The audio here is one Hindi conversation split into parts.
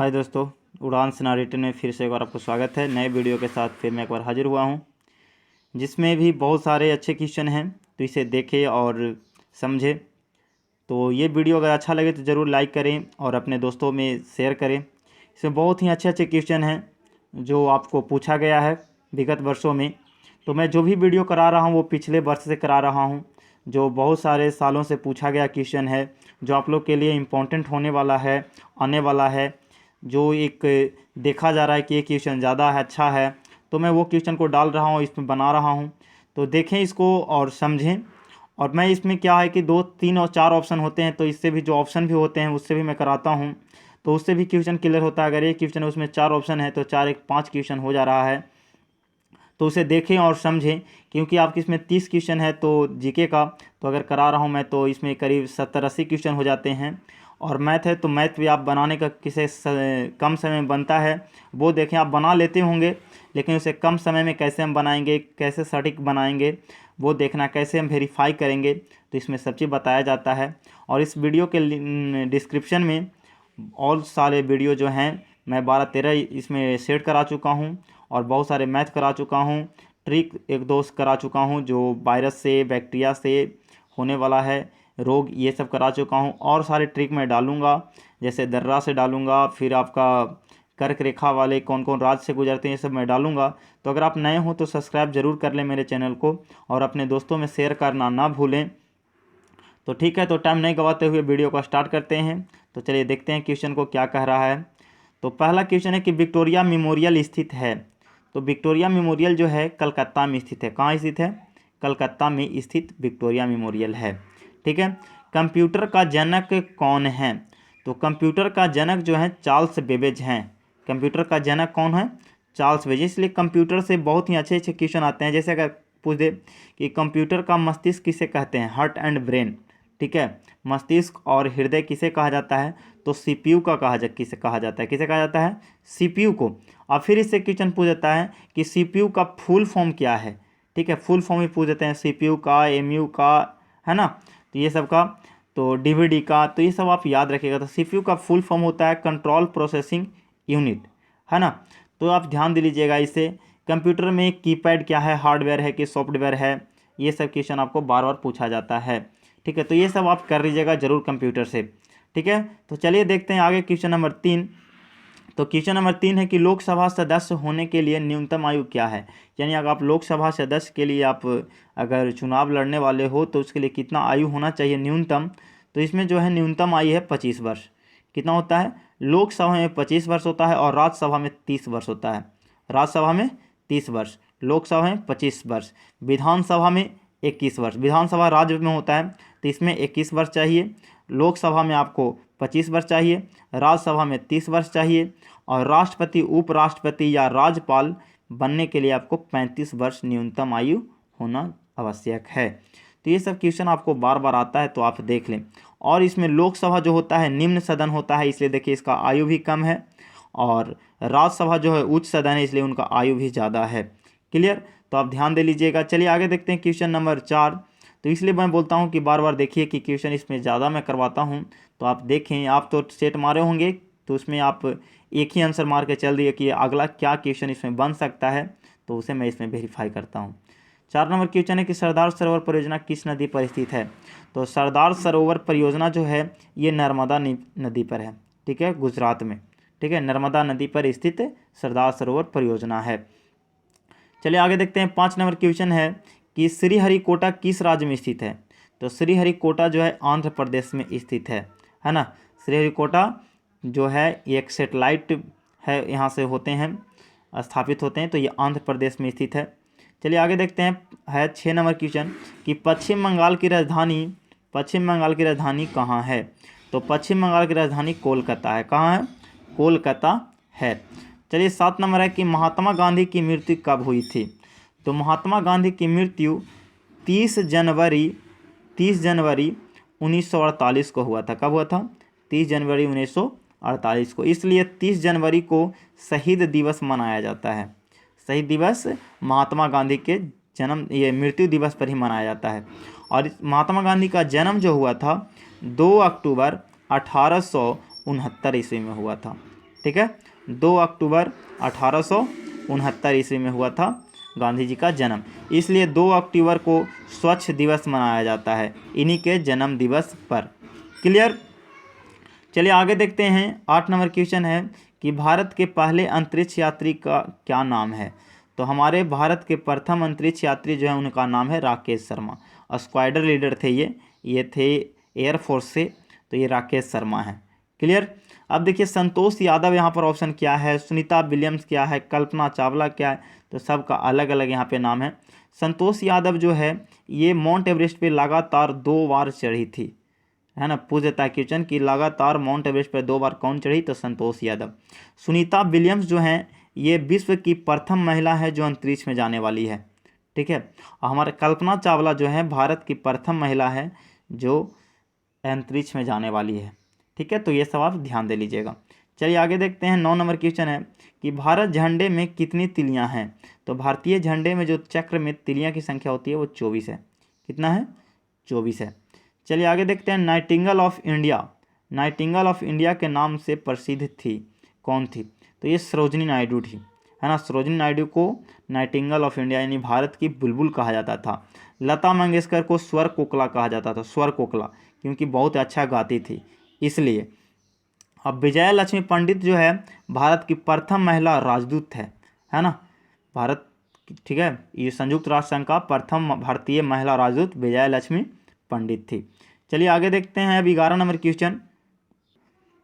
हाय दोस्तों, उड़ान सिनारिटन में फिर से एक बार आपको स्वागत है। नए वीडियो के साथ फिर मैं एक बार हाजिर हुआ हूँ, जिसमें भी बहुत सारे अच्छे क्वेश्चन हैं, तो इसे देखें और समझें। तो ये वीडियो अगर अच्छा लगे तो ज़रूर लाइक करें और अपने दोस्तों में शेयर करें। इसमें बहुत ही अच्छे अच्छे क्वेश्चन हैं जो आपको पूछा गया है विगत वर्षों में। तो मैं जो भी वीडियो करा रहा हूँ वो पिछले वर्ष से करा रहा हूँ, जो बहुत सारे सालों से पूछा गया क्वेश्चन है, जो आप लोग के लिए इम्पोर्टेंट होने वाला है, आने वाला है। जो एक देखा जा रहा है कि ये क्वेश्चन ज़्यादा है, अच्छा है, तो मैं वो क्वेश्चन को डाल रहा हूँ, इसमें बना रहा हूँ। तो देखें इसको और समझें। और मैं इसमें क्या है कि 2, 3 और 4 ऑप्शन होते हैं, तो इससे भी जो ऑप्शन भी होते हैं उससे भी मैं कराता हूँ, तो उससे भी क्वेश्चन क्लियर होता है। अगर एक क्वेश्चन है उसमें 4 ऑप्शन है तो 4 एक 5 क्वेश्चन हो जा रहा है। तो उसे देखें और समझें, क्योंकि आपके इसमें 30 क्वेश्चन है तो जीके का, तो अगर करा रहा हूँ मैं तो इसमें करीब 70-80 क्वेश्चन हो जाते हैं। और मैथ है तो मैथ भी आप बनाने का कम समय में बनता है, वो देखें। आप बना लेते होंगे, लेकिन उसे कम समय में कैसे हम बनाएंगे, कैसे सटीक बनाएंगे, वो देखना। कैसे हम वेरीफाई करेंगे, तो इसमें सब चीज़ बताया जाता है। और इस वीडियो के डिस्क्रिप्शन में और सारे वीडियो जो हैं मैं 12-13 इसमें सेट करा चुका हूँ, और बहुत सारे मैथ करा चुका हूँ, ट्रिक 1-2 करा चुका हूँ, जो वायरस से, बैक्टीरिया से होने वाला है रोग, ये सब करा चुका हूँ। और सारे ट्रिक मैं डालूँगा, जैसे दर्रा से डालूँगा, फिर आपका कर्क रेखा वाले कौन कौन राज से गुजरते हैं, ये सब मैं डालूँगा। तो अगर आप नए हो तो सब्सक्राइब ज़रूर कर लें मेरे चैनल को, और अपने दोस्तों में शेयर करना ना भूलें। तो ठीक है, तो टाइम नहीं गवाते हुए वीडियो को स्टार्ट करते हैं। तो चलिए देखते हैं क्वेश्चन को क्या कह रहा है। तो पहला क्वेश्चन है कि विक्टोरिया मेमोरियल स्थित है। तो विक्टोरिया मेमोरियल जो है कलकत्ता में स्थित है। कहाँ स्थित है? कलकत्ता में स्थित विक्टोरिया मेमोरियल है। ठीक है। कंप्यूटर का जनक कौन है? तो कंप्यूटर का जनक जो है चार्ल्स बेबेज हैं। कंप्यूटर का जनक कौन है? Charles Babbage. इसलिए कंप्यूटर से बहुत ही अच्छे अच्छे क्वेश्चन आते हैं। जैसे अगर पूछ दे कि कंप्यूटर का मस्तिष्क किसे कहते हैं, हार्ट एंड ब्रेन, ठीक है, मस्तिष्क और हृदय किसे कहा जाता है, तो सीपीयू का किसे कहा जाता है, किसे कहा जाता है? सीपीयू को। और फिर इससे क्वेश्चन पूछ देता है कि सीपीयू का फुल फॉर्म क्या है। ठीक है, फुल फॉर्म ही पूछ देते हैं, सीपीयू का, एमयू का, है ना, तो ये सब का, तो डीवीडी का, तो ये सब आप याद रखिएगा। तो सीपीयू का फुल फॉर्म होता है कंट्रोल प्रोसेसिंग यूनिट, है ना। तो आप ध्यान दे लीजिएगा इसे। कंप्यूटर में कीपैड क्या है, हार्डवेयर है कि सॉफ्टवेयर है, ये सब क्वेश्चन आपको बार बार पूछा जाता है। ठीक है, तो ये सब आप कर लीजिएगा जरूर कंप्यूटर से। ठीक है, तो चलिए देखते हैं आगे क्वेश्चन नंबर 3। तो क्वेश्चन नंबर 3 है कि लोकसभा सदस्य होने के लिए न्यूनतम आयु क्या है। यानी अगर आप लोकसभा सदस्य के लिए आप अगर चुनाव लड़ने वाले हो तो उसके लिए कितना आयु होना चाहिए न्यूनतम। तो इसमें जो है न्यूनतम आयु है 25 वर्ष। कितना होता है? लोकसभा में 25 वर्ष होता है और राज्यसभा में 30 वर्ष होता है। राज्यसभा में 30 वर्ष, लोकसभा में 25 वर्ष, विधानसभा में 21 वर्ष। विधानसभा राज्य में होता है तो इसमें 21 वर्ष चाहिए, लोकसभा में आपको 25 वर्ष चाहिए, राज्यसभा में 30 वर्ष चाहिए, और राष्ट्रपति, उपराष्ट्रपति या राज्यपाल बनने के लिए आपको 35 वर्ष न्यूनतम आयु होना आवश्यक है। तो ये सब क्वेश्चन आपको बार बार आता है, तो आप देख लें। और इसमें लोकसभा जो होता है निम्न सदन होता है, इसलिए देखिए इसका आयु भी कम है, और राज्यसभा जो है उच्च सदन है, इसलिए उनका आयु भी ज़्यादा है। क्लियर? तो आप ध्यान दे लीजिएगा। चलिए आगे देखते हैं क्वेश्चन नंबर 4। तो इसलिए मैं बोलता हूँ कि बार बार देखिए कि क्वेश्चन इसमें ज़्यादा मैं करवाता हूँ, तो आप देखें। आप तो सेट मारे होंगे, तो उसमें आप एक ही आंसर मार के चल दिए कि अगला क्या क्वेश्चन इसमें बन सकता है, तो उसे मैं इसमें वेरीफाई करता हूँ। 4 नंबर क्वेश्चन है कि सरदार सरोवर परियोजना किस नदी पर स्थित है। तो सरदार सरोवर परियोजना जो है ये नर्मदा नदी पर है। ठीक है, गुजरात में। ठीक है, नर्मदा नदी पर स्थित सरदार सरोवर परियोजना है। चलिए आगे देखते हैं। 5 नंबर क्वेश्चन है कि श्रीहरिकोटा किस राज्य में स्थित है। तो श्रीहरिकोटा जो है आंध्र प्रदेश में स्थित है ना। श्रीहरिकोटा जो है एक सेटेलाइट है, यहाँ से होते हैं, स्थापित होते हैं, तो ये आंध्र प्रदेश में स्थित है। चलिए आगे देखते हैं। है 6 नंबर क्वेश्चन कि पश्चिम बंगाल की राजधानी कहाँ है। तो पश्चिम बंगाल की राजधानी कोलकाता है। कहाँ है? कोलकाता है। चलिए 7 नंबर है कि महात्मा गांधी की मृत्यु कब हुई थी। तो महात्मा गांधी की मृत्यु 30 जनवरी 1948 को हुआ था। कब हुआ था? 30 जनवरी 1948 को। इसलिए 30 जनवरी को शहीद दिवस मनाया जाता है। शहीद दिवस महात्मा गांधी के ये मृत्यु दिवस पर ही मनाया जाता है। और महात्मा गांधी का जन्म जो हुआ था 2 अक्टूबर 1869 ईस्वी में हुआ था। ठीक है, 2 अक्टूबर 1869 ईस्वी में हुआ था गांधी जी का जन्म, इसलिए 2 अक्टूबर को स्वच्छ दिवस मनाया जाता है इन्हीं के जन्म दिवस पर। क्लियर। चलिए आगे देखते हैं। 8 नंबर क्वेश्चन है कि भारत के पहले अंतरिक्ष यात्री का क्या नाम है। तो हमारे भारत के प्रथम अंतरिक्ष यात्री जो है उनका नाम है राकेश शर्मा। स्क्वाड्रन लीडर थे ये थे एयरफोर्स से, तो ये राकेश शर्मा है। क्लियर। अब देखिए संतोष यादव यहाँ पर ऑप्शन क्या है, सुनीता विलियम्स क्या है, कल्पना चावला क्या है, तो सबका अलग अलग यहाँ पे नाम है। संतोष यादव जो है ये माउंट एवरेस्ट पे लगातार 2 बार चढ़ी थी, है ना। पूछता है क्वेश्चन कि लगातार माउंट एवरेस्ट पर 2 बार कौन चढ़ी, तो संतोष यादव। सुनीता विलियम्स जो हैं ये विश्व की प्रथम महिला है जो अंतरिक्ष में जाने वाली है, ठीक है। और हमारे कल्पना चावला जो है भारत की प्रथम महिला है जो अंतरिक्ष में जाने वाली है, ठीक है। तो ये सब आप ध्यान दे लीजिएगा। चलिए आगे देखते हैं। 9 नंबर क्वेश्चन है कि भारत झंडे में कितनी तिलियां हैं। तो भारतीय झंडे में जो चक्र में तिलियां की संख्या होती है वो 24 है। कितना है, 24 है। चलिए आगे देखते हैं। Nightingale of India, Nightingale of India के नाम से प्रसिद्ध थी, कौन थी, तो ये सरोजिनी नायडू थी, है ना। सरोजिनी नायडू को नाइटिंगेल ऑफ इंडिया यानी भारत की बुलबुल कहा जाता था। लता मंगेशकर को स्वर कोकिला कहा जाता था, स्वर कोकिला, क्योंकि बहुत अच्छा गाती थी इसलिए। अब विजया लक्ष्मी पंडित जो है भारत की प्रथम महिला राजदूत है ना। भारत, ठीक है, ये संयुक्त राष्ट्र संघ का प्रथम भारतीय महिला राजदूत विजया लक्ष्मी पंडित थी। चलिए आगे देखते हैं। अब 11 नंबर क्वेश्चन।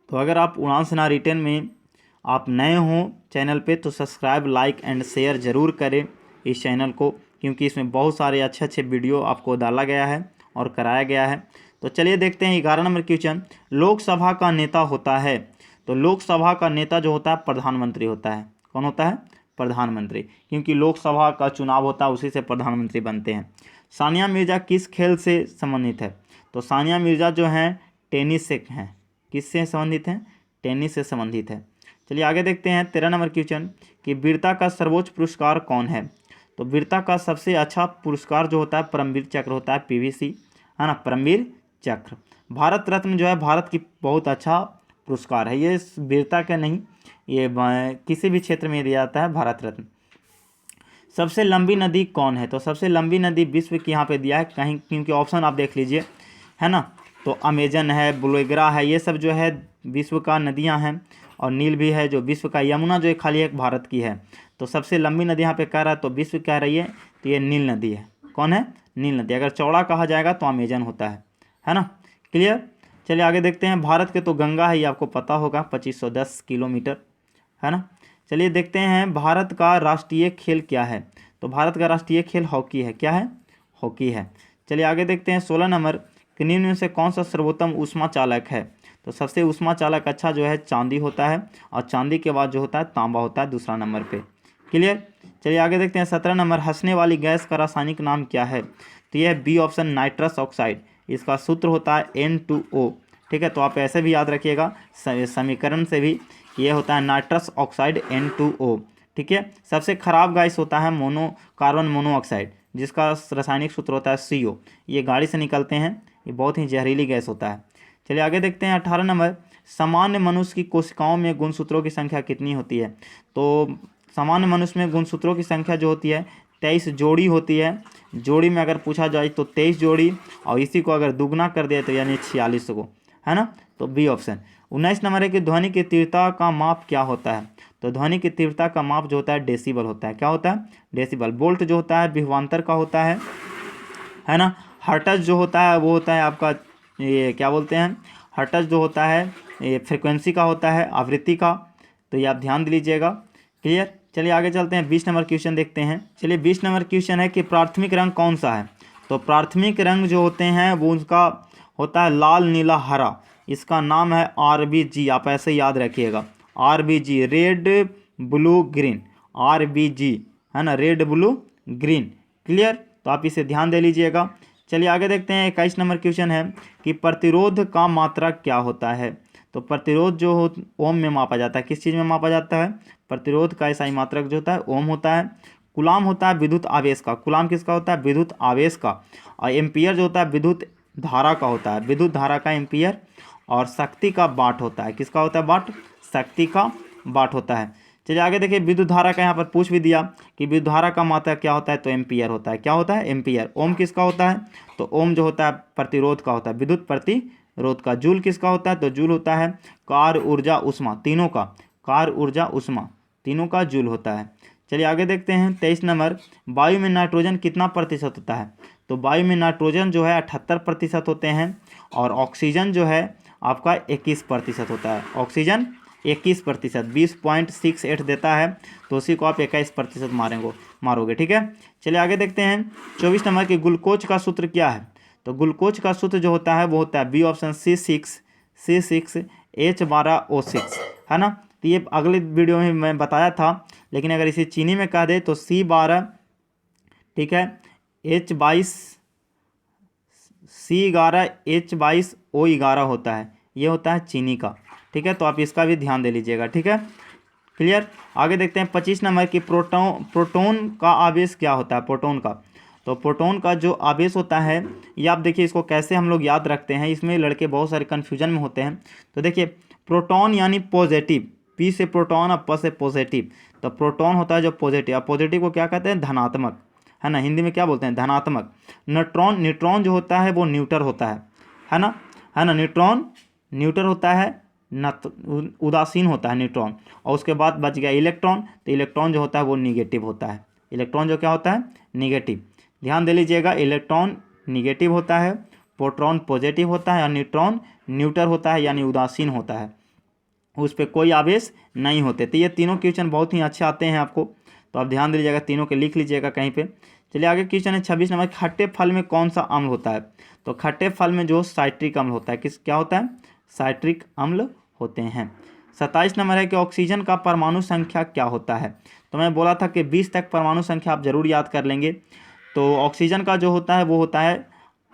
तो अगर आप उड़ान सेना रिटेन में आप नए हों चैनल पे तो सब्सक्राइब, लाइक एंड शेयर ज़रूर करें इस चैनल को, क्योंकि इसमें बहुत सारे अच्छे अच्छे वीडियो आपको डाला गया है और कराया गया है। तो चलिए देखते हैं 11 नंबर क्वेश्चन। लोकसभा का नेता होता है, तो लोकसभा का नेता जो होता है प्रधानमंत्री होता है। कौन होता है, प्रधानमंत्री, क्योंकि लोकसभा का चुनाव होता है उसी से प्रधानमंत्री बनते हैं। सानिया मिर्जा किस खेल से संबंधित है, तो सानिया मिर्जा जो हैं टेनिस से हैं। किससे संबंधित हैं, टेनिस से संबंधित है। चलिए आगे देखते हैं। 13 नंबर क्वेश्चन कि वीरता का सर्वोच्च पुरस्कार कौन है। तो वीरता का सबसे अच्छा पुरस्कार जो होता है परमवीर चक्र होता है, PVC, है ना, परमवीर चक्र। भारत रत्न जो है भारत की बहुत अच्छा पुरस्कार है, ये वीरता का नहीं, ये किसी भी क्षेत्र में दिया जाता है भारत रत्न। सबसे लंबी नदी कौन है, तो सबसे लंबी नदी विश्व की यहाँ पे दिया है कहीं, क्योंकि ऑप्शन आप देख लीजिए, है ना। तो अमेजन है, बुलोगरा है, ये सब जो है विश्व का नदियाँ हैं, और नील भी है जो विश्व का, यमुना जो है खाली एक भारत की है। तो सबसे लंबी नदी यहाँ पे कह रहा है तो विश्व कह रही है, तो ये नील नदी है। कौन है, नील नदी। अगर चौड़ा कहा जाएगा तो अमेजन होता है ना। क्लियर। चलिए आगे देखते हैं। भारत के तो गंगा है, ये आपको पता होगा, 2510 किलोमीटर, है ना। चलिए देखते हैं भारत का राष्ट्रीय खेल क्या है। तो भारत का राष्ट्रीय खेल हॉकी है। क्या है, हॉकी है। चलिए आगे देखते हैं। 16 नंबर कि निम्न में से कौन सा सर्वोत्तम ऊष्मा चालक है। तो सबसे ऊष्मा चालक अच्छा जो है चांदी होता है, और चांदी के बाद जो होता है तांबा होता है दूसरा नंबर पे। क्लियर। चलिए आगे देखते हैं। 17 नंबर हंसने वाली गैस का रासायनिक नाम क्या है। तो यह है बी ऑप्शन, नाइट्रस ऑक्साइड। इसका सूत्र होता है N2O, ठीक है। तो आप ऐसे भी याद रखिएगा समीकरण से भी, ये होता है नाइट्रस ऑक्साइड N2O, ठीक है। सबसे खराब गैस होता है कार्बन मोनोऑक्साइड, जिसका रासायनिक सूत्र होता है CO। ये गाड़ी से निकलते हैं, ये बहुत ही जहरीली गैस होता है। चलिए आगे देखते हैं। 18 नंबर सामान्य मनुष्य की कोशिकाओं में गुणसूत्रों की संख्या कितनी होती है। तो सामान्य मनुष्य में गुणसूत्रों की संख्या जो होती है 23 जोड़ी होती है। जोड़ी में अगर पूछा जाए तो 23 जोड़ी, और इसी को अगर दुगना कर दिया तो यानी 46 को, है ना। तो बी ऑप्शन। 19 नंबर है कि ध्वनि की तीव्रता का माप क्या होता है। तो ध्वनि की तीव्रता का माप जो होता है डेसिबल होता है। क्या होता है, डेसिबल। वोल्ट जो होता है विभवांतर का होता है ना। हर्ट्ज जो होता है वो होता है आपका, ये क्या बोलते हैं, हर्ट्ज जो होता है ये फ्रिक्वेंसी का होता है, आवृत्ति का। तो ये आप ध्यान दे लीजिएगा। क्लियर। चलिए आगे चलते हैं। 20 नंबर क्वेश्चन देखते हैं। चलिए 20 नंबर क्वेश्चन है कि प्राथमिक रंग कौन सा है। तो प्राथमिक रंग जो होते हैं वो उसका होता है लाल, नीला, हरा। इसका नाम है RBG, आप ऐसे याद रखिएगा, RBG, red blue green, RBG, है ना, रेड ब्लू ग्रीन। क्लियर। तो आप इसे ध्यान दे लीजिएगा। चलिए आगे देखते हैं। 21 नंबर क्वेश्चन है कि प्रतिरोध का मात्रा क्या होता है। तो प्रतिरोध जो ओम में मापा जाता है। किस चीज़ में मापा जाता है, प्रतिरोध का इकाई मात्रक जो होता है ओम होता है। कुलाम होता है विद्युत आवेश का। कुलाम किसका होता है, विद्युत आवेश का। और एम्पियर जो होता है विद्युत धारा का होता है, विद्युत धारा का एम्पियर। और शक्ति का वाट होता है। किसका होता है, वाट, शक्ति का वाट होता है। चलिए आगे देखिए, विद्युत धारा का यहाँ पर पूछ भी दिया कि विद्युत धारा का मात्रा क्या होता है, तो एम्पियर होता है। क्या होता है? एम्पियर। ओम किसका होता है? तो ओम जो होता है प्रतिरोध का होता है, विद्युत प्रतिरोध का। जूल किसका होता है? तो जूल होता है कार्य, ऊर्जा, उष्मा, तीनों का। कार्य, ऊर्जा, उष्मा, तीनों का जूल होता है। चलिए आगे देखते हैं 23 नंबर, वायु में नाइट्रोजन कितना प्रतिशत होता है? तो वायु में नाइट्रोजन जो है 78% होते हैं, और ऑक्सीजन जो है आपका 21% होता है। ऑक्सीजन 21%, 20.68 देता है, तो उसी को आप 21% मारोगे। ठीक है, चलिए आगे देखते हैं 24 नंबर की, ग्लूकोज का सूत्र क्या है? तो ग्लूकोज का सूत्र जो होता है वो होता है बी ऑप्शन C6H12O6, है ना। तो ये अगले वीडियो में मैं बताया था, लेकिन अगर इसे चीनी में कह दे तो C12, ठीक है, C11H22O11 होता है, ये होता है चीनी का। ठीक है, तो आप इसका भी ध्यान दे लीजिएगा। ठीक है, क्लियर। आगे देखते हैं 25 नंबर की, प्रोटॉन का आवेश क्या होता है? प्रोटॉन का, तो प्रोटॉन का जो आवेश होता है, ये आप देखिए इसको कैसे हम लोग याद रखते हैं, इसमें लड़के बहुत सारे कन्फ्यूजन में होते हैं। तो देखिए, प्रोटॉन यानी पॉजिटिव, पी से प्रोटॉन और प से पॉजिटिव, तो प्रोटॉन होता है जो पॉजिटिव। अब पॉजिटिव को क्या कहते हैं? धनात्मक, है ना, हिंदी में क्या बोलते हैं? धनात्मक। न्यूट्रॉन जो होता है वो न्यूट्रल होता है ना, न्यूट्रॉन न्यूट्रल होता है, उदासीन होता है न्यूट्रॉन। और उसके बाद बच गया इलेक्ट्रॉन, तो इलेक्ट्रॉन जो होता है वो निगेटिव होता है। इलेक्ट्रॉन जो क्या होता है? निगेटिव। ध्यान दे लीजिएगा, इलेक्ट्रॉन निगेटिव होता है, प्रोटॉन पॉजिटिव होता है, और न्यूट्रॉन न्यूट्रल होता है यानी उदासीन होता है, उस पर कोई आवेश नहीं होते। तो ये तीनों क्वेश्चन बहुत ही अच्छे आते हैं आपको, तो आप ध्यान दे लीजिएगा, तीनों के लिख लीजिएगा कहीं पे। चलिए आगे क्वेश्चन है 26 नंबर, खट्टे फल में कौन सा अम्ल होता है? तो खट्टे फल में जो साइट्रिक अम्ल होता है, क्या होता है? साइट्रिक अम्ल होते हैं। 27 नंबर है कि ऑक्सीजन का परमाणु संख्या क्या होता है? तो मैं बोला था कि 20 तक परमाणु संख्या आप जरूर याद कर लेंगे। तो ऑक्सीजन का जो होता है वो होता है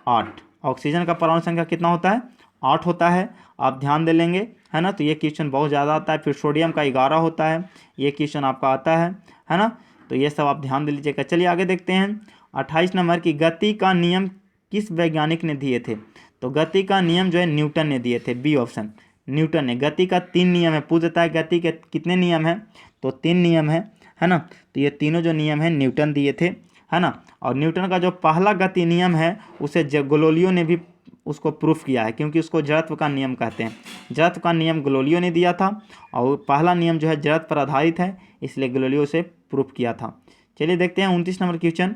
8। ऑक्सीजन का परमाणु संख्या कितना होता है? 8 होता है, आप ध्यान दे लेंगे, है ना। तो ये क्वेश्चन बहुत ज़्यादा आता है। फिर सोडियम का 11 होता है, ये क्वेश्चन आपका आता है ना। तो ये सब आप ध्यान दे लीजिएगा। चलिए आगे देखते हैं 28 नंबर की, गति का नियम किस वैज्ञानिक ने दिए थे? तो गति का नियम जो है न्यूटन ने दिए थे, बी ऑप्शन, न्यूटन ने। गति का 3 नियम है, पूछ देता है गति के कितने नियम हैं, तो 3 नियम है ना। तो ये तीनों जो नियम है न्यूटन दिए थे, है ना। और न्यूटन का जो पहला गति नियम है उसे गैलीलियो ने भी उसको प्रूफ किया है, क्योंकि उसको जड़त्व का नियम कहते हैं। जड़त्व का नियम गैलीलियो ने दिया था, और पहला नियम जो है जड़त्व पर आधारित है, इसलिए गैलीलियो से प्रूफ किया था। चलिए देखते हैं 29 नंबर क्वेश्चन।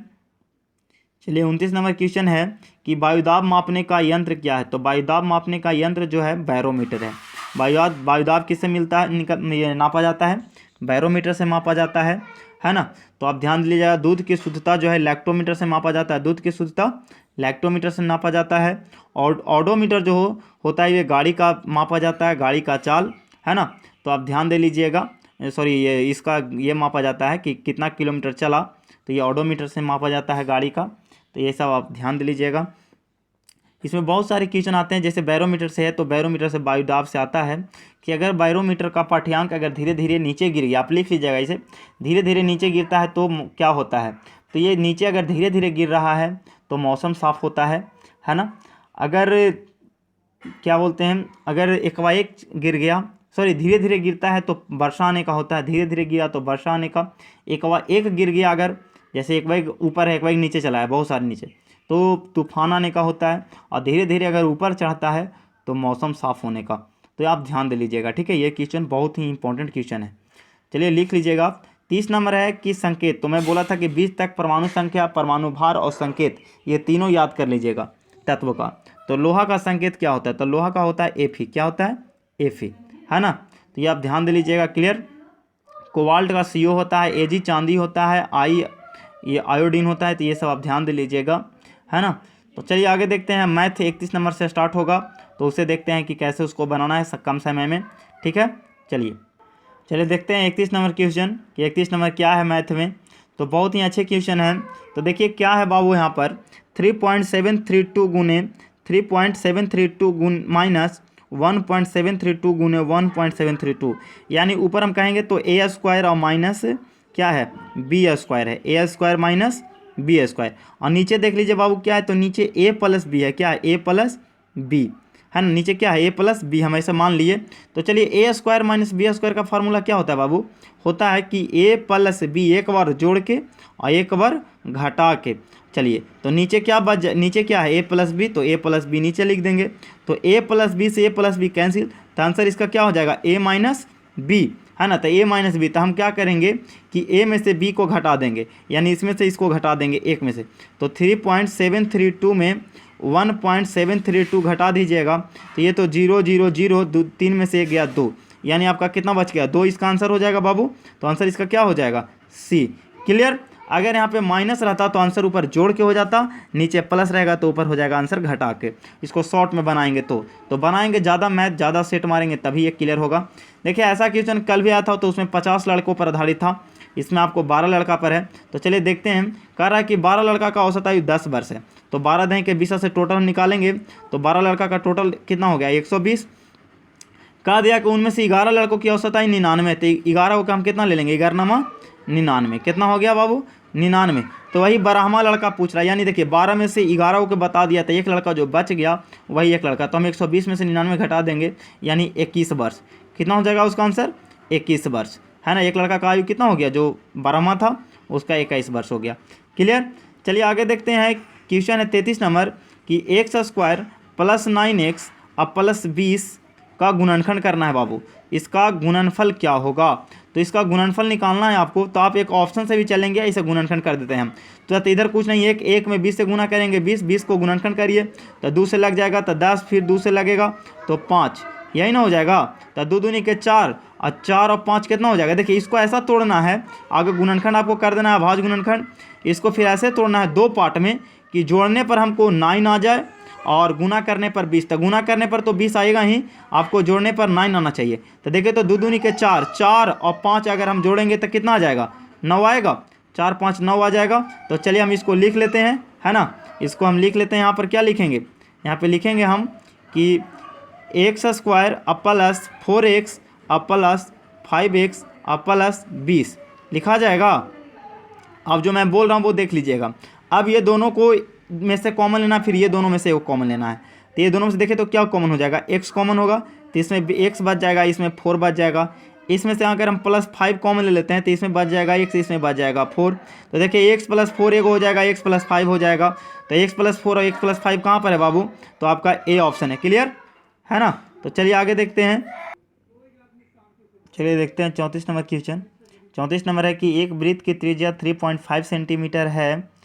चलिए 29 नंबर क्वेश्चन है कि वायुदाब मापने का यंत्र क्या है? तो वायुदाब मापने का यंत्र जो है बैरोमीटर है। वायुदाब किससे मिलता है, नापा जाता है? बैरोमीटर से मापा जाता है ना। तो आप ध्यान लीजिएगा, दूध की शुद्धता जो है लैक्टोमीटर से मापा जाता है। दूध की शुद्धता लैक्टोमीटर से नापा जाता है। और ऑडोमीटर जो होता है ये गाड़ी का मापा जाता है, गाड़ी का चाल, है ना। तो आप ध्यान दे लीजिएगा, सॉरी ये मापा जाता है कि कितना किलोमीटर चला, तो ये ऑडोमीटर से मापा जाता है गाड़ी का। तो ये सब आप ध्यान दे लीजिएगा। इसमें बहुत सारे क्वेश्चन आते हैं, जैसे बैरोमीटर से है, तो बैरोमीटर से वायुदाब से आता है कि अगर बैरोमीटर का पाठ्यांक अगर धीरे धीरे नीचे गिर गया, आप लिख लीजिएगा इसे, धीरे धीरे नीचे गिरता है तो क्या होता है? तो ये नीचे अगर धीरे धीरे गिर रहा है तो मौसम साफ होता है ना। अगर क्या बोलते हैं, अगर एकाएक गिर गया, सॉरी धीरे धीरे गिरता है तो वर्षा आने का होता है, धीरे धीरे गिरा तो वर्षा आने का। एक गिर गया, अगर जैसे एक बाइक ऊपर है एक बाइक नीचे चला है, बहुत सारे नीचे, तो तूफान आने का होता है। और धीरे धीरे अगर ऊपर चढ़ता है तो मौसम साफ होने का। तो आप ध्यान दे लीजिएगा, ठीक है। ये क्वेश्चन बहुत ही इंपॉर्टेंट क्वेश्चन है। चलिए लिख लीजिएगा। 30 नंबर है कि संकेत, तो मैं बोला था कि 20 तक परमाणु संख्या, परमाणु भार और संकेत, ये तीनों याद कर लीजिएगा तत्व का। तो लोहा का संकेत क्या होता है? तो लोहा का होता है Fe। क्या होता है? Fe, है ना। तो ये आप ध्यान दे लीजिएगा, क्लियर। कोबाल्ट का CO होता है Ag, चांदी होता है I, ये आयोडीन होता है। तो ये सब आप ध्यान दे लीजिएगा, है ना। तो चलिए आगे देखते हैं, मैथ 31 नंबर से स्टार्ट होगा, तो उसे देखते हैं कि कैसे उसको बनाना है कम समय में, ठीक है। चलिए देखते हैं 31 नंबर क्वेश्चन कि 31 नंबर क्या है मैथ में। तो बहुत ही अच्छे क्वेश्चन हैं। तो देखिए क्या है बाबू, यहाँ पर 3.732 गुने 3.732 गुन माइनस 1.732 गुने 1.732, यानी ऊपर हम कहेंगे तो A² और माइनस क्या है, B² है, A² माइनस B²। और नीचे देख लीजिए बाबू क्या है, तो नीचे A + B है, क्या है, A + B, है ना। नीचे क्या है, ए प्लस बी हम ऐसे मान लिए। तो चलिए ए स्क्वायर माइनस बी स्क्वायर का फार्मूला क्या होता है बाबू, होता है कि ए प्लस बी एक बार जोड़ के और एक बार घटा के। चलिए तो नीचे क्या नीचे क्या है, ए प्लस बी, तो ए प्लस बी नीचे लिख देंगे। तो ए प्लस बी से ए प्लस बी कैंसिल, तो आंसर इसका क्या हो जाएगा, ए माइनस बी, है ना। तो ए माइनस बी, तो हम क्या करेंगे कि ए में से बी को घटा देंगे, यानी इसमें से इसको घटा देंगे एक में से। तो 3.732 में 1.732 घटा दीजिएगा, तो ये तो 0 0 0 3 में से एक गया 2, यानी आपका कितना बच गया, 2 इसका आंसर हो जाएगा बाबू। तो आंसर इसका क्या हो जाएगा, सी। क्लियर। अगर यहाँ पे माइनस रहता तो आंसर ऊपर जोड़ के हो जाता, नीचे प्लस रहेगा तो ऊपर हो जाएगा आंसर घटा के। इसको शॉर्ट में बनाएंगे तो बनाएंगे, ज़्यादा मैथ ज़्यादा सेट मारेंगे तभी ये क्लियर होगा। देखिए ऐसा क्वेश्चन कल भी आया था, तो उसमें 50 लड़कों पर आधारित था, इसमें आपको 12 लड़का पर है। तो चलिए देखते हैं, कह रहा है कि 12 लड़का का औसत आयु 10 वर्ष है। तो 12 दें के 20 से टोटल निकालेंगे, तो 12 लड़का का टोटल कितना हो गया, 120। कहा दिया कि उनमें से 11 लड़कों की औसत आयु 99, तो 11 को हम कितना ले लेंगे, 11 99, कितना हो गया बाबू, 99। तो वही 12वां लड़का पूछ रहा है, यानी देखिए 12 में से 11 को बता दिया, तो एक लड़का जो बच गया वही एक लड़का, तो हम 120 में से 99 घटा देंगे, यानी 21 वर्ष। कितना हो जाएगा उसका आंसर, 21 वर्ष, है ना। एक लड़का का आयु कितना हो गया, जो 12वां था उसका 21 वर्ष हो गया। क्लियर। चलिए आगे देखते हैं, क्वेश्चन है 33 नंबर कि एक्स स्क्वायर प्लस 9x अब प्लस 20 का गुणनखंड करना है बाबू, इसका गुणनफल क्या होगा। तो इसका गुणनफल निकालना है आपको, तो आप एक ऑप्शन से भी चलेंगे, इसे गुणनखंड कर देते हैं हम। तो इधर कुछ नहीं, एक में 20 से गुना करेंगे, 20 को गुणनखंड करिए, तो 2 से लग जाएगा, तो 10, फिर 2 से लगेगा तो 5, यही ना हो जाएगा। तो 2 दूनी के 4 और 4 और 5 कितना हो जाएगा। देखिए इसको ऐसा तोड़ना है, आगे गुणनखंड आपको कर देना है, भाज्य गुणनखंड। इसको फिर ऐसे तोड़ना है 2 पार्ट में, कि जोड़ने पर हमको 9 आ जाए और गुना करने पर 20। तो गुना करने पर तो 20 आएगा ही, आपको जोड़ने पर 9 आना चाहिए। तो देखिए तो 2 दूनी के 4, 4 और 5 अगर हम जोड़ेंगे तो कितना आ जाएगा, 9 आएगा। 4 5 9 आ जाएगा। तो चलिए हम इसको लिख लेते हैं, है ना। इसको हम लिख लेते हैं, यहाँ पर क्या लिखेंगे, यहाँ पे लिखेंगे हम कि एक्स स्क्वायर अब प्लस 4x अब प्लस 5x अब प्लस 20 लिखा जाएगा। अब जो मैं बोल रहा हूँ वो देख लीजिएगा। अब ये दोनों को में से कॉमन लेना, फिर ये दोनों में से एक कॉमन लेना है। तो ये दोनों में से देखें तो क्या कॉमन हो जाएगा, x कॉमन होगा, तो इसमें x बच जाएगा, इसमें 4 बच जाएगा। इसमें से अगर हम प्लस 5 कॉमन ले लेते हैं तो इसमें बच जाएगा x, इसमें बच जाएगा 4। तो देखिए x प्लस 4 एक हो जाएगा, x प्लस 5 हो जाएगा। तो x प्लस 4 और x प्लस 5 कहाँ पर है बाबू, तो आपका ए ऑप्शन है। क्लियर है ना। तो चलिए आगे देखते हैं, चलिए देखते हैं 34 नंबर क्वेश्चन। 34 नंबर है कि एक वृत्त की त्रिज्या 3.5 सेंटीमीटर है,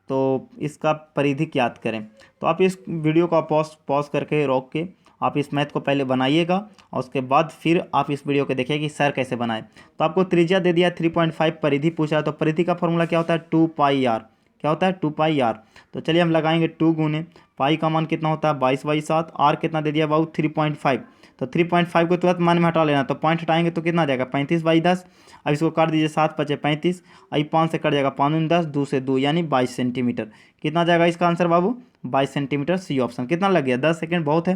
तो इसका परिधि ज्ञात करें। तो आप इस वीडियो को पॉज करके रोक के आप इस मैथ को पहले बनाइएगा, और उसके बाद फिर आप इस वीडियो को देखिए कि सर कैसे बनाए। तो आपको त्रिज्या दे दिया 3.5, परिधि पूछा है, तो परिधि का फॉर्मूला क्या होता है, 2πr। क्या होता है, 2πr। तो चलिए हम लगाएंगे 2 गुने पाई का मान कितना होता है 22/7, आर कितना दे दिया बाबू 3.5। तो 3.5 को तुरंत मान में हटा लेना, तो पॉइंट हटाएंगे तो कितना आ जाएगा 35/10। अब इसको काट दीजिए, 7 × 5 = 35, आई 5 से कट जाएगा, 5 × 10, 2 से 2 यानी 22 सेंटीमीटर। कितना जाएगा इसका आंसर बाबू, 22 सेंटीमीटर, सी ऑप्शन। कितना लग गया, 10 सेकेंड बहुत है।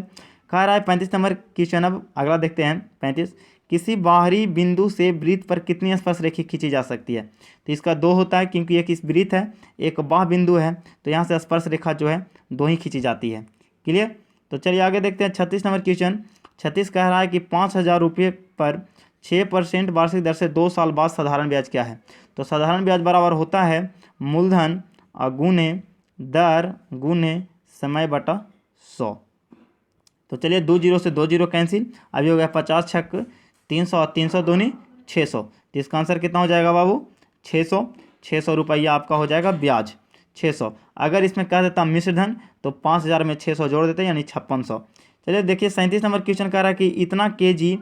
कह रहा है 35 नंबर क्वेश्चन। अब अगला देखते हैं 35, किसी बाहरी बिंदु से वृत्त पर कितनी स्पर्शरेखा खींची जा सकती है। तो इसका 2 होता है, क्योंकि एक इस वृत्त है, एक बाह्य बिंदु है, तो यहाँ से स्पर्श रेखा जो है 2 ही खींची जाती है। क्लियर। तो चलिए आगे देखते हैं 36 नंबर क्वेश्चन। 36 कह रहा है कि 5000 रुपये पर 6% वार्षिक दर से 2 साल बाद साधारण ब्याज क्या है। तो साधारण ब्याज बराबर होता है मूलधन गुने दर गुने समय बटा 100। तो चलिए 2 0 से 2 0 कैंसिल, अभी हो गया 50 छक 300 और 300 दूनी 600। तो इसका आंसर कितना हो जाएगा बाबू, 600 रुपया आपका हो जाएगा ब्याज, 600। अगर इसमें कह देता मिश्रधन तो 5000 में 600 जोड़ देते यानी 5600। चलिए देखिए 37 नंबर क्वेश्चन कह रहा है कि इतना केजी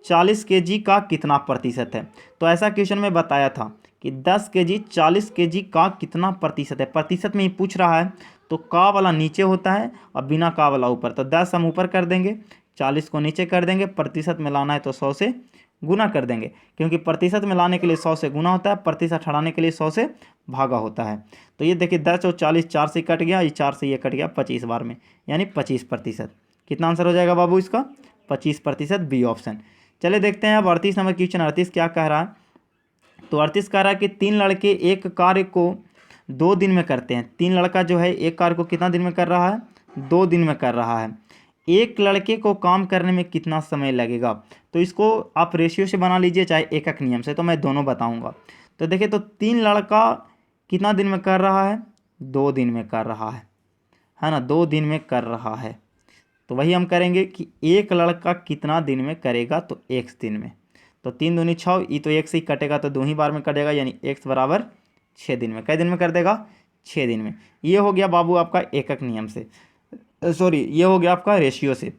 40 केजी का कितना प्रतिशत है। तो ऐसा क्वेश्चन में बताया था कि 10 केजी 40 केजी का कितना प्रतिशत है, प्रतिशत में ही पूछ रहा है। तो का वाला नीचे होता है और बिना का वाला ऊपर, तो 10 हम ऊपर कर देंगे, 40 को नीचे कर देंगे, प्रतिशत में लाना है तो 100 से गुना कर देंगे, क्योंकि प्रतिशत में लाने के लिए 100 से गुना होता है, प्रतिशत हटाने के लिए 100 से भागा होता है। तो ये देखिए 10 और 40 4 से कट गया, ये 4 से ये कट गया 25 बार में, यानी 25%। कितना आंसर हो जाएगा बाबू इसका, 25%, बी ऑप्शन। चले देखते हैं अब 38 नंबर क्वेश्चन। 38 क्या कह रहा है। तो 38 कह रहा है कि 3 लड़के एक कार्य को 2 दिन में करते हैं। 3 लड़का जो है एक कार्य को कितना दिन में कर रहा है, 2 दिन में कर रहा है। एक लड़के को काम करने में कितना समय लगेगा। तो इसको आप रेशियो से बना लीजिए चाहे एकक नियम से, तो मैं दोनों बताऊंगा। तो देखिए, तो 3 लड़का कितना दिन में कर रहा है, 2 दिन में कर रहा है ना, 2 दिन में कर रहा है। तो वही हम करेंगे कि एक लड़का कितना दिन में करेगा, तो x दिन में। तो 3 दूनी 6, ये तो एक से ही कटेगा तो 2 ही बार में कटेगा, यानी x बराबर 6 दिन में। कै दिन में कर देगा, 6 दिन में। ये हो गया बाबू आपका एकक नियम से, सॉरी ये हो गया आपका रेशियो से।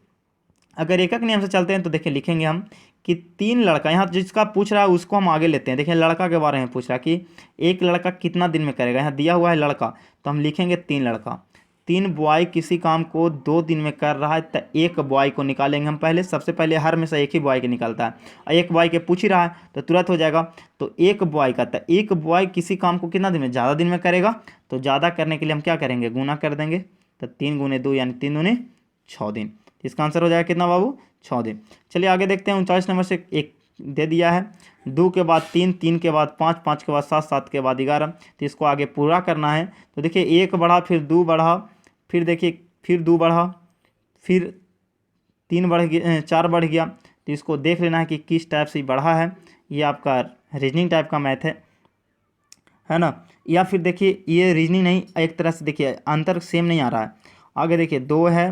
अगर एकक नियम से चलते हैं तो देखिए लिखेंगे हम कि 3 लड़का, यहाँ जिसका पूछ रहा है उसको हम आगे लेते हैं। देखिए लड़का के बारे में पूछ रहा है कि एक लड़का कितना दिन में करेगा, यहाँ दिया हुआ है लड़का, तो हम लिखेंगे 3 लड़का। 3 बॉय किसी काम को 2 दिन में कर रहा है, तो एक बॉय को निकालेंगे हम पहले। सबसे पहले हर में से एक ही बॉय के निकलता है, और एक बॉय के पूछ ही रहा है तो तुरंत हो जाएगा। तो एक बॉय का, तो एक बॉय किसी काम को कितना दिन में, ज़्यादा दिन में करेगा। तो ज़्यादा करने के लिए हम क्या करेंगे, गुना कर देंगे। तो 3 गुने 2 यानी 3 दूने 6 दिन। इसका आंसर हो जाएगा कितना बाबू, 6 दिन। चलिए आगे देखते हैं। 39 नंबर से एक दे दिया है, 2 के बाद 3, 3 के बाद 5, 5 के बाद 7, 7 के बाद 11। तो इसको आगे पूरा करना है। तो देखिए 1 बढ़ा, फिर 2 बढ़ा, फिर देखिए फिर 2 बढ़ा, फिर 3 बढ़ गया, 4 बढ़ गया। तो इसको देख लेना है कि किस टाइप से बढ़ा है। ये आपका रीजनिंग टाइप का मैथ है ना। या फिर देखिए ये रीजनिंग नहीं, एक तरह से देखिए अंतर सेम नहीं आ रहा है। आगे देखिए 2 है,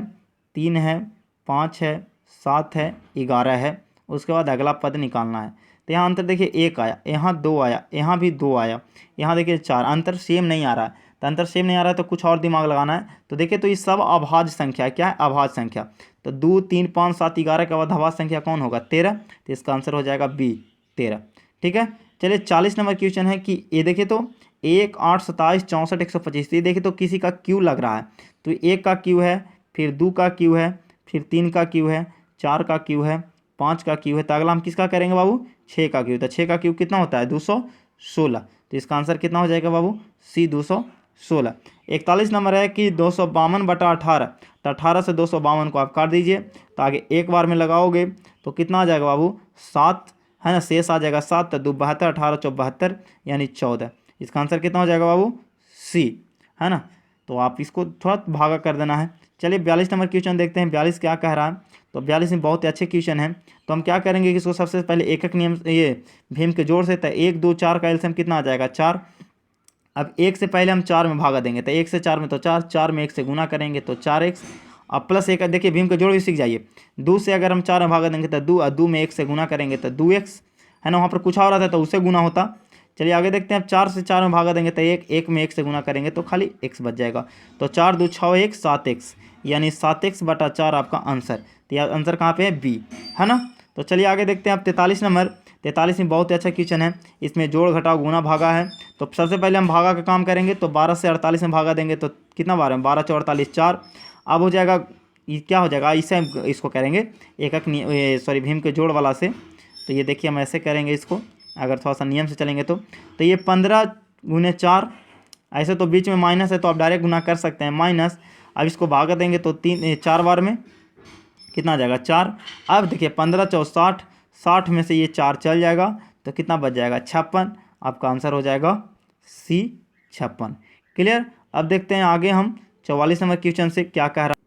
3 है, 5 है, 7 है, 11 है। उसके बाद अगला पद निकालना है। तो यहाँ अंतर देखिए 1 आया, यहाँ 2 आया, यहाँ भी 2 आया, यहाँ देखिए 4। अंतर सेम नहीं आ रहा है। तो अंतर सेम नहीं आ रहा है तो कुछ और दिमाग लगाना है। तो देखिए, तो ये सब अभाज्य संख्या है। क्या है, अभाज्य संख्या। तो 2, 3, 5, 7, 11 के बाद अभाज्य संख्या कौन होगा, 13। तो इसका आंसर हो जाएगा बी, 13। ठीक है। चलिए 40 नंबर क्वेश्चन है कि ये देखिए तो 1, 8, 27, 64, 125। ये देखिए तो किसी का क्यू लग रहा है। तो 1 का क्यू है, फिर 2 का क्यू है, फिर 3 का क्यू है, 4 का क्यू है, 5 का क्यू है। तो अगला हम किसका करेंगे बाबू, 6 का क्यू। तो 6 का क्यू कितना होता है, 216। तो इसका आंसर कितना हो जाएगा बाबू, सी, 216। 41 नंबर है कि 252/18। तो 18 से 252 को आप काट दीजिए। तो आगे एक बार में लगाओगे तो कितना आ जाएगा बाबू, 7 है ना, शेष आ जाएगा 7। तो 2 72, 18 4 72 यानी 14। इसका आंसर कितना हो जाएगा बाबू, सी, है ना। तो आप इसको थोड़ा भागा कर देना है। चलिए 42 नंबर क्वेश्चन देखते हैं, 42 क्या कह रहा है। तो 42 में बहुत ही अच्छे क्वेश्चन है। तो हम क्या करेंगे कि इसको सबसे पहले एकक नियम, ये भीम के जोड़ से। तो 1, 2, 4 का एलसीएम कितना आ जाएगा, 4। अब 1 से पहले हम 4 में भागा देंगे। तो 1 से 4 में तो 4, 4 में 1 से गुना करेंगे तो 4x। अब प्लस 1, देखिए भीम के जोड़ भी सीख जाइए। 2 से अगर हम 4 में भागा देंगे तो 2, और 2 में 1 से गुना करेंगे तो 2x, है ना। वहाँ पर कुछ और आता है तो उससे गुना होता। चलिए आगे देखते हैं। अब 4 से 4 में भागा देंगे तो 1, 1 में 1 से गुना करेंगे तो खाली x बच जाएगा। तो 4, 2, 6, 1, 7x, यानी 7x/4 आपका आंसर। तो यह आंसर कहाँ पे है, बी, है ना। तो चलिए आगे देखते हैं। अब 43 नंबर, 43 में बहुत ही अच्छा क्वेश्चन है। इसमें जोड़ घटाव गुना भागा है। तो सबसे पहले हम भागा का काम करेंगे। तो 12 से 48 में भागा देंगे तो कितना बार है, 12 4 48, 4। अब हो जाएगा, ये क्या हो जाएगा, इससे हम इसको करेंगे एकक सॉरी भीम के जोड़ वाला से। तो ये देखिए हम ऐसे करेंगे इसको, अगर थोड़ा सा नियम से चलेंगे तो ये 15 गुने 4, ऐसे तो बीच में माइनस है तो आप डायरेक्ट गुना कर सकते हैं, माइनस। अब इसको भागा देंगे तो 4 बार में कितना आ जाएगा, 4। अब देखिए 15 4 60, 60 में से ये 4 चल जाएगा तो कितना बच जाएगा, 56। आपका आंसर हो जाएगा सी, 56। क्लियर। अब देखते हैं आगे हम 44 नंबर क्वेश्चन से क्या कह रहा है।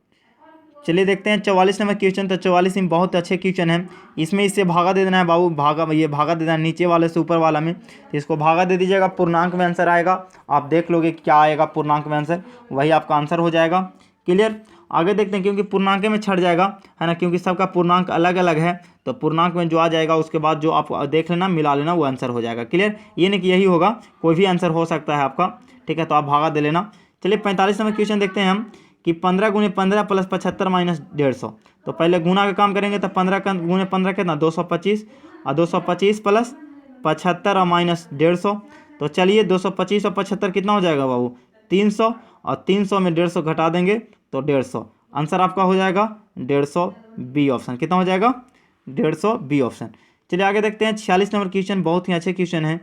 चलिए देखते हैं 44 नंबर क्वेश्चन। तो 44 में बहुत अच्छे क्वेश्चन है। इसमें इससे भागा दे देना है बाबू, भागा, ये भागा दे देना है नीचे वाले से ऊपर वाला में। तो इसको भागा दे दीजिएगा, पूर्णांक में आंसर आएगा। आप देख लोगे क्या आएगा पूर्णांक में आंसर, वही आपका आंसर हो जाएगा। क्लियर। आगे देखते हैं, क्योंकि पूर्णांक में छट जाएगा, है ना, क्योंकि सबका पूर्णांक अलग अलग है। तो पूर्णांक में जो आ जाएगा उसके बाद जो आप देख लेना, मिला लेना, वो आंसर हो जाएगा। क्लियर। ये नहीं कि यही होगा, कोई भी आंसर हो सकता है आपका। ठीक है, तो आप भागा दे लेना। चलिए 45 नंबर क्वेश्चन देखते हैं हम कि 15 गुने 15 प्लस 75 माइनस 150। तो पहले गुना का काम करेंगे। तो 15 का गुने 15 कितना, 225, और 225 प्लस 75 और माइनस 150। तो चलिए 225 और 75 कितना हो जाएगा बाबू, 300, और 300 में 150 घटा देंगे तो 150। आंसर आपका हो जाएगा 150, बी ऑप्शन। कितना हो जाएगा, 150, बी ऑप्शन। चलिए आगे देखते हैं 46 नंबर क्वेश्चन, बहुत ही अच्छे क्वेश्चन है।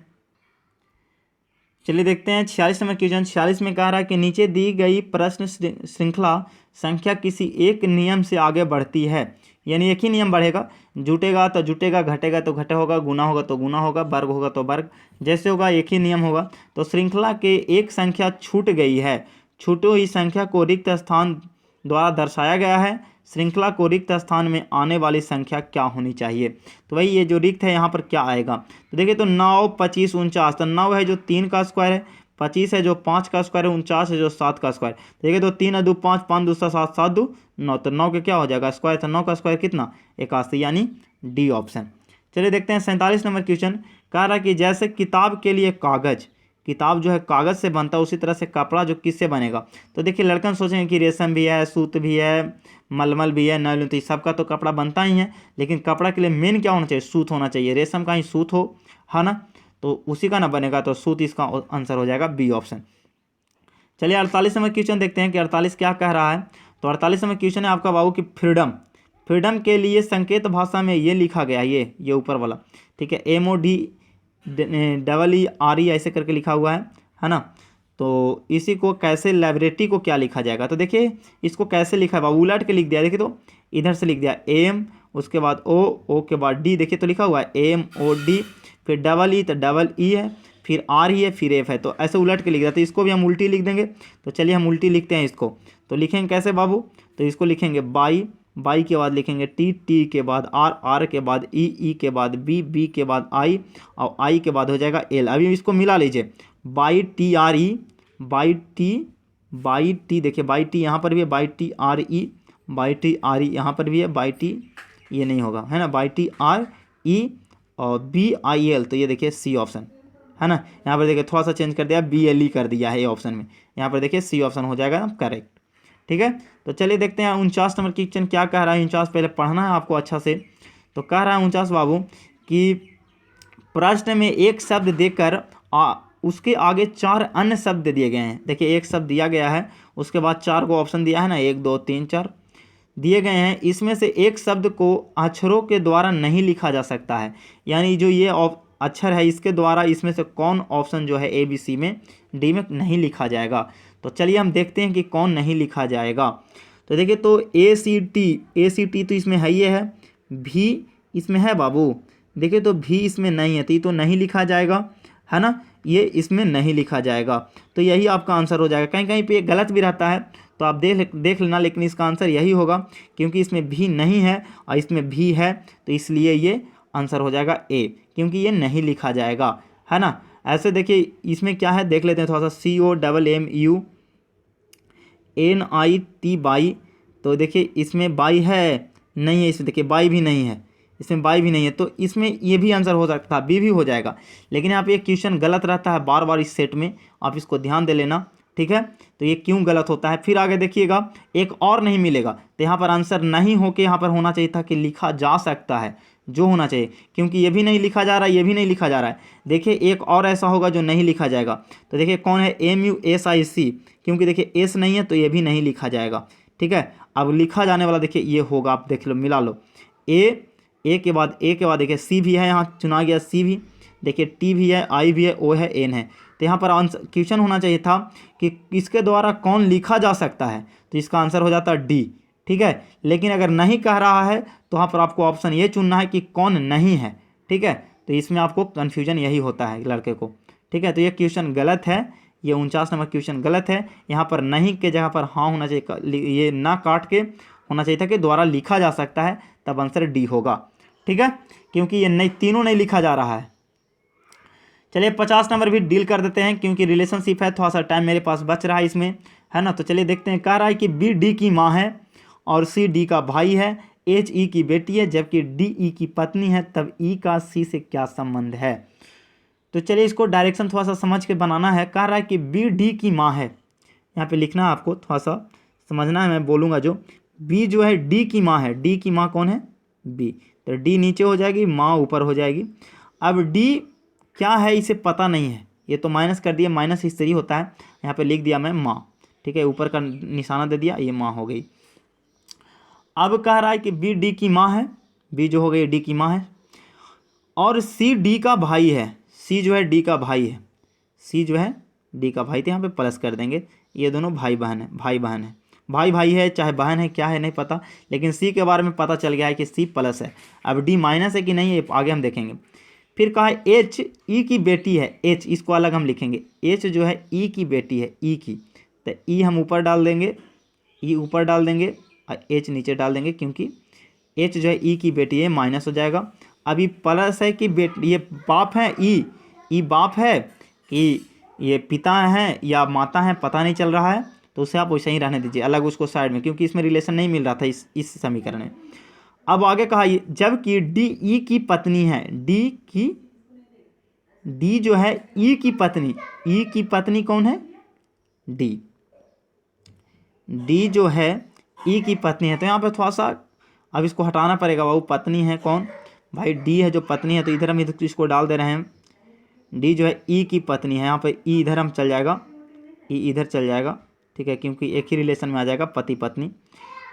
चलिए देखते हैं 46 नंबर क्वेश्चन। 46 में कह रहा है कि नीचे दी गई प्रश्न श्रृंखला संख्या किसी एक नियम से आगे बढ़ती है, यानी एक ही नियम बढ़ेगा। जुटेगा तो जुटेगा, घटेगा तो घटे होगा, गुना होगा तो गुना होगा, वर्ग होगा तो वर्ग, जैसे होगा एक ही नियम होगा। तो श्रृंखला के एक संख्या छूट गई है, छूटी हुई संख्या को रिक्त स्थान द्वारा दर्शाया गया है। श्रृंखला को रिक्त स्थान में आने वाली संख्या क्या होनी चाहिए। तो भाई ये जो रिक्त है यहाँ पर क्या आएगा, तो देखिए तो 9, 25, 49, तो 9 है जो 3 का स्क्वायर है, 25 है जो 5 का स्क्वायर है, 49 है जो 7 का स्क्वायर। देखिए तो 3 2 5, 5 2 7, 7 2 9, तो 9 के क्या हो जाएगा स्क्वायर, तो 9 का स्क्वायर कितना 81, यानी डी ऑप्शन। चलिए देखते हैं 47 नंबर क्वेश्चन। कह रहा है कि जैसे किताब के लिए कागज, किताब जो है कागज से बनता है, उसी तरह से कपड़ा जो किससे बनेगा। तो देखिए लड़कन सोचेंगे कि रेशम भी है, सूत भी है, मलमल भी है, नायलॉन, तो सबका तो कपड़ा बनता ही है, लेकिन कपड़ा के लिए मेन क्या होना चाहिए, सूत होना चाहिए। रेशम का ही सूत हो, है ना, तो उसी का ना बनेगा, तो सूत इसका आंसर हो जाएगा बी ऑप्शन। चलिए 48 नंबर क्वेश्चन देखते हैं कि 48 क्या कह रहा है। तो 48 नंबर क्वेश्चन है आपका बाबू कि फ्रीडम, फ्रीडम के लिए संकेत भाषा में ये लिखा गया, ये ऊपर वाला, ठीक है, MODERE ऐसे करके लिखा हुआ है ना। तो इसी को कैसे, लाइब्रेरी को क्या लिखा जाएगा। तो देखिए इसको कैसे लिखा है बाबू, उलट के लिख दिया। देखिए तो इधर से लिख दिया AM, उसके बाद O के बाद D, देखिए तो लिखा हुआ है MOD, फिर EE, तो EE है, फिर RE है, फिर F है, तो ऐसे उलट के लिख दिया। तो इसको भी हम उल्टी लिख देंगे। तो चलिए हम उल्टी लिखते हैं इसको। तो लिखेंगे कैसे बाबू, तो इसको लिखेंगे बाई के बाद लिखेंगे टी के बाद आर के बाद ई के बाद बी के बाद आई, और आई के बाद हो जाएगा एल। अभी इसको मिला लीजिए, by T R E, by T देखिए बाई टी यहाँ पर भी है, बाई टी आर ई यहाँ पर भी है, बाई टी ये नहीं होगा, है ना, बाई टी आर ई और BIL, तो ये देखिए सी ऑप्शन है ना। यहाँ पर देखिए थोड़ा सा चेंज कर दिया, BLE कर दिया है ये ऑप्शन में, यहाँ पर देखिए सी ऑप्शन हो जाएगा करेक्ट, ठीक है। तो चलिए देखते हैं 49 नंबर क्वेश्चन क्या कह रहा है। 49 पहले पढ़ना है आपको अच्छा से। तो कह रहा है 49 बाबू कि प्रश्न में एक शब्द देकर उसके आगे 4 अन्य शब्द दिए गए हैं। देखिए एक शब्द दिया गया है, उसके बाद 4 को ऑप्शन दिया है ना, 1 2 3 4 दिए गए हैं। इसमें से एक शब्द को अक्षरों के द्वारा नहीं लिखा जा सकता है, यानी जो ये अक्षर है इसके द्वारा इसमें से कौन ऑप्शन जो है ABC में, D में नहीं लिखा जाएगा। तो चलिए हम देखते हैं कि कौन नहीं लिखा जाएगा। तो देखिए तो ACT तो इसमें है, ये है, भी इसमें है बाबू, देखिए तो भी इसमें नहीं है, तो ये तो नहीं लिखा जाएगा, है ना, ये इसमें नहीं लिखा जाएगा। तो यही आपका आंसर हो जाएगा। कहीं कहीं पे गलत भी रहता है तो आप देख लेना, लेकिन इसका आंसर यही होगा, क्योंकि इसमें भी नहीं है और इसमें भी है, तो इसलिए ये आंसर हो जाएगा A, क्योंकि ये नहीं लिखा जाएगा, है ना। ऐसे देखिए इसमें क्या है देख लेते हैं थोड़ा सा, COMMUNIT बाई, तो देखिए इसमें बाई है नहीं है, इसमें देखिए बाई भी नहीं है, इसमें बाई भी नहीं है, तो इसमें ये भी आंसर हो सकता है, बी भी हो जाएगा। लेकिन यहाँ पे ये क्वेश्चन गलत रहता है बार बार इस सेट में, आप इसको ध्यान दे लेना, ठीक है। तो ये क्यों गलत होता है, फिर आगे देखिएगा एक और नहीं मिलेगा, तो यहाँ पर आंसर नहीं होके यहाँ पर होना चाहिए था कि लिखा जा सकता है, जो होना चाहिए, क्योंकि ये भी नहीं लिखा जा रहा है, ये भी नहीं लिखा जा रहा है। देखिए एक और ऐसा होगा जो नहीं लिखा जाएगा, तो देखिए कौन है, MUSIC, क्योंकि देखिए एस नहीं है तो ये भी नहीं लिखा जाएगा, ठीक है। अब लिखा जाने वाला देखिए ये होगा, आप देख लो मिला लो, ए के बाद देखिए सी भी है, यहाँ चुना गया सी भी, देखिए टी भी है, आई भी है, ओ है, एन है। तो यहाँ पर आंसर क्वेश्चन होना चाहिए था कि इसके द्वारा कौन लिखा जा सकता है, तो इसका आंसर हो जाता है डी, ठीक है। लेकिन अगर नहीं कह रहा है तो वहाँ पर आपको ऑप्शन ये चुनना है कि कौन नहीं है, ठीक है। तो इसमें आपको कन्फ्यूजन यही होता है लड़के को, ठीक है। तो ये क्वेश्चन गलत है, ये 49 नंबर क्वेश्चन गलत है। यहाँ पर नहीं के जगह पर हाँ होना चाहिए, ये ना काट के होना चाहिए था कि द्वारा लिखा जा सकता है, तब आंसर डी होगा, ठीक है, क्योंकि ये नहीं, तीनों नहीं लिखा जा रहा है। चलिए 50 नंबर भी डील कर देते हैं, क्योंकि रिलेशनशिप है, थोड़ा सा टाइम मेरे पास बच रहा है इसमें, है ना। तो चलिए देखते हैं, कह रहा है कि बी डी की माँ है और सी डी का भाई है, एच ई की बेटी है, जबकि डी ई की पत्नी है, तब ई का सी से क्या संबंध है। तो चलिए इसको डायरेक्शन थोड़ा सा समझ के बनाना है। कह रहा है कि बी डी की माँ है, यहाँ पे लिखना है आपको, थोड़ा सा समझना है, मैं बोलूँगा जो, बी जो है डी की माँ है, डी की माँ कौन है, बी, तो डी नीचे हो जाएगी, माँ ऊपर हो जाएगी। अब डी क्या है इसे पता नहीं है, ये तो माइनस कर दिया, माइनस हिस्ट्री होता है, यहाँ पे लिख दिया मैं माँ, ठीक है, ऊपर का निशाना दे दिया, ये माँ हो गई। अब कह रहा है कि बी डी की माँ है, बी जो हो गई डी की माँ है, और सी डी का भाई है, सी जो है डी का भाई है, सी जो है डी का भाई, तो यहाँ पे प्लस कर देंगे, ये दोनों भाई बहन है, भाई है चाहे बहन है, क्या है नहीं पता, लेकिन सी के बारे में पता चल गया है कि सी प्लस है। अब डी माइनस है कि नहीं है आगे हम देखेंगे। फिर कहा है एच ई की बेटी है, एच इसको अलग हम लिखेंगे, एच जो है ई की बेटी है, ई की, तो ई हम ऊपर डाल देंगे, ई ऊपर डाल देंगे, और एच नीचे डाल देंगे, क्योंकि एच जो है ई की बेटी है, माइनस हो जाएगा। अभी प्लस है कि ये बाप है, ई बाप है कि ये पिता हैं या माता हैं, पता नहीं चल रहा है, तो उसे आप वैसे ही रहने दीजिए, अलग उसको साइड में, क्योंकि इसमें रिलेशन नहीं मिल रहा था इस समीकरण में। अब आगे कहा जबकि डी ई की पत्नी है, डी जो है ई की पत्नी कौन है? डी जो है ई की पत्नी है। तो यहाँ पे थोड़ा सा अब इसको हटाना पड़ेगा बाबू। पत्नी है कौन भाई? डी है जो पत्नी है, तो इधर हम इसको डाल दे रहे हैं। डी जो है ई की पत्नी है, यहाँ पे ई इधर हम चल जाएगा, ई इधर चल जाएगा, ठीक है, क्योंकि एक ही रिलेशन में आ जाएगा पति पत्नी।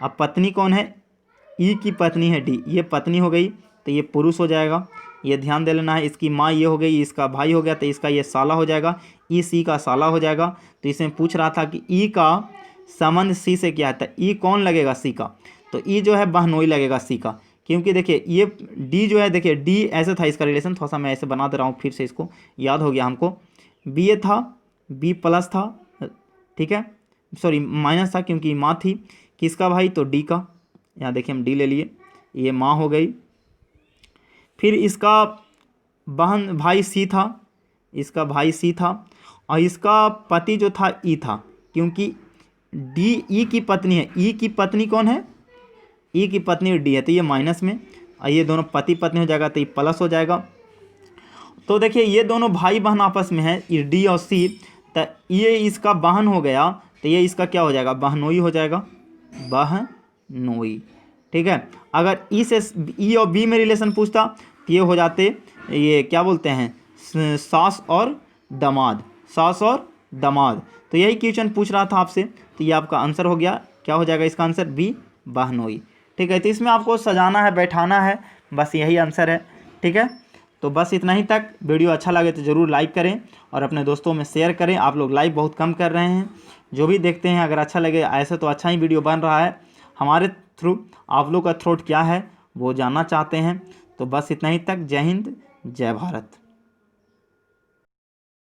अब पत्नी कौन है? ई की पत्नी है डी, ये पत्नी हो गई, तो ये पुरुष हो जाएगा। ये ध्यान दे लेना है। इसकी माँ ये हो गई, इसका भाई हो गया, तो इसका ये साला हो जाएगा, ई सी का साला हो जाएगा। तो इसमें पूछ रहा था कि ई का संबंध सी से क्या है, ई कौन लगेगा? सी का। तो ई जो है बहनोई लगेगा सी का, क्योंकि देखिए ये डी जो है, देखिए डी ऐसे था इसका रिलेशन, थोड़ा सा मैं ऐसे बना दे रहा हूँ, फिर से इसको याद हो गया हमको। बी ए था, बी प्लस था, ठीक है, सॉरी माइनस था, क्योंकि माँ थी। किसका भाई? तो डी का। यहाँ देखिए हम डी ले लिए, ये माँ हो गई। फिर इसका बहन भाई सी था, इसका भाई सी था, और इसका पति जो था ई था, क्योंकि डी ई की पत्नी है। ई की पत्नी कौन है? ई की पत्नी डी है, तो ये माइनस में, और ये दोनों पति पत्नी हो जाएगा, तो ये प्लस हो जाएगा। तो देखिए ये दोनों भाई बहन आपस में है, ये डी और सी, तो ये इसका बहन हो गया, तो ये इसका क्या हो जाएगा? बहनोई हो जाएगा, बहनोई, ठीक है। अगर ई से ई और बी में रिलेशन पूछता तो ये हो जाते, ये क्या बोलते हैं, सास और दामाद, सास और दामाद। तो यही क्वेश्चन पूछ रहा था आपसे, तो ये आपका आंसर हो गया। क्या हो जाएगा इसका आंसर? बी, बहनोई, ठीक है। तो इसमें आपको सजाना है, बैठाना है, बस यही आंसर है, ठीक है। तो बस इतना ही तक। वीडियो अच्छा लगे तो ज़रूर लाइक करें और अपने दोस्तों में शेयर करें। आप लोग लाइक बहुत कम कर रहे हैं, जो भी देखते हैं अगर अच्छा लगे, ऐसे तो अच्छा ही वीडियो बन रहा है हमारे थ्रू। आप लोग का थ्रोट क्या है वो जानना चाहते हैं। तो बस इतना ही तक। जय हिंद, जय भारत।